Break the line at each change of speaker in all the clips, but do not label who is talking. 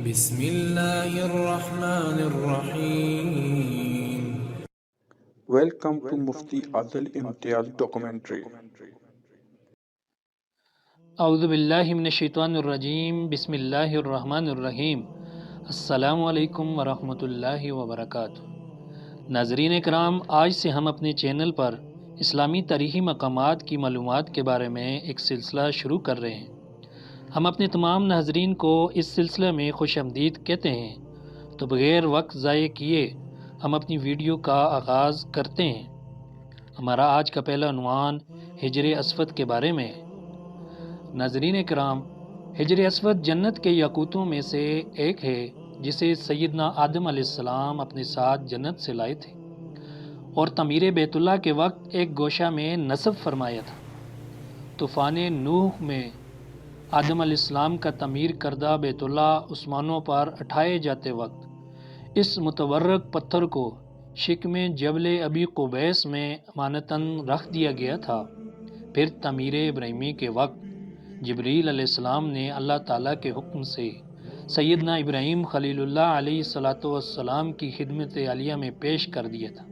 بسم اللہ الرحمن الرحیم۔
Welcome to Mufti Adil Imtiaz documentary.
اعوذ باللہ من الشیطان الرجیم، بسم اللہ الرحمن الرحیم۔ السلام علیکم ورحمۃ اللہ وبرکاتہ۔ ناظرین اکرام، آج سے ہم اپنے چینل پر اسلامی تاریخی مقامات کی معلومات کے بارے میں ایک سلسلہ شروع کر رہے ہیں۔ ہم اپنے تمام ناظرین کو اس سلسلے میں خوش آمدید کہتے ہیں، تو بغیر وقت ضائع کیے ہم اپنی ویڈیو کا آغاز کرتے ہیں۔ ہمارا آج کا پہلا عنوان حجر اسود کے بارے میں ہے۔ ناظرین اکرام، حجر اسود جنت کے یاقوتوں میں سے ایک ہے جسے سیدنا آدم علیہ السلام اپنے ساتھ جنت سے لائے تھے اور تعمیر بیت اللہ کے وقت ایک گوشہ میں نصب فرمایا تھا۔ طوفان نوح میں آدم علیہ السلام کا تعمیر کردہ بیت اللہ عثمانوں پر اٹھائے جاتے وقت اس متورق پتھر کو شکم جبل ابی قبیس میں امانتاً رکھ دیا گیا تھا۔ پھر تعمیر ابراہیمی کے وقت جبریل علیہ السلام نے اللہ تعالیٰ کے حکم سے سیدنا ابراہیم خلیل اللہ علیہ السلام کی خدمت عالیہ میں پیش کر دیا تھا۔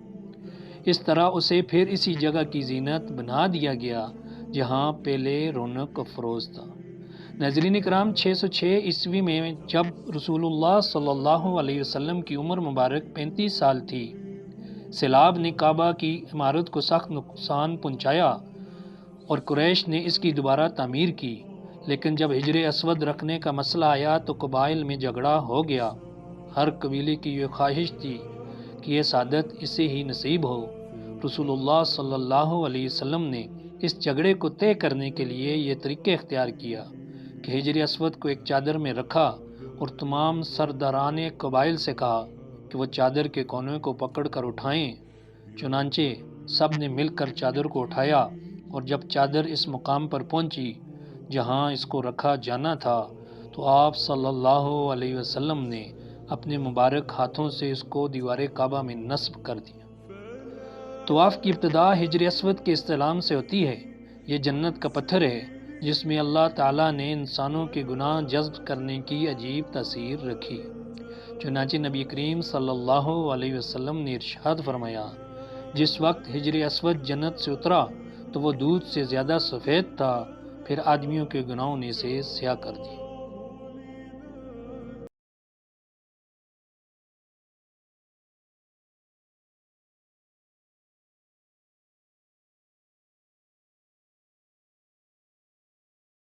اس طرح اسے پھر اسی جگہ کی زینت بنا دیا گیا جہاں پہلے رونق افروز تھا۔ ناظرین اکرام، 606 عیسوی میں جب رسول اللہ صلی اللہ علیہ وسلم کی عمر مبارک 35 سال تھی، سیلاب نے کعبہ کی عمارت کو سخت نقصان پہنچایا اور قریش نے اس کی دوبارہ تعمیر کی، لیکن جب حجر اسود رکھنے کا مسئلہ آیا تو قبائل میں جھگڑا ہو گیا۔ ہر قبیلے کی یہ خواہش تھی کہ یہ سعادت اسے ہی نصیب ہو۔ رسول اللہ صلی اللہ علیہ وسلم نے اس جھگڑے کو طے کرنے کے لیے یہ طریقہ اختیار کیا کہ حجر اسود کو ایک چادر میں رکھا اور تمام سرداران قبائل سے کہا کہ وہ چادر کے کونے کو پکڑ کر اٹھائیں۔ چنانچہ سب نے مل کر چادر کو اٹھایا، اور جب چادر اس مقام پر پہنچی جہاں اس کو رکھا جانا تھا تو آپ صلی اللہ علیہ وسلم نے اپنے مبارک ہاتھوں سے اس کو دیوار کعبہ میں نصب کر دیا۔ طواف کی ابتدا حجر اسود کے استعلام سے ہوتی ہے۔ یہ جنت کا پتھر ہے جس میں اللہ تعالیٰ نے انسانوں کے گناہ جذب کرنے کی عجیب تاثیر رکھی۔ چنانچہ نبی کریم صلی اللہ علیہ وسلم نے ارشاد فرمایا، جس وقت حجر اسود جنت سے اترا تو وہ دودھ سے زیادہ سفید تھا، پھر آدمیوں کے گناہوں نے اسے سیاہ کر دیا۔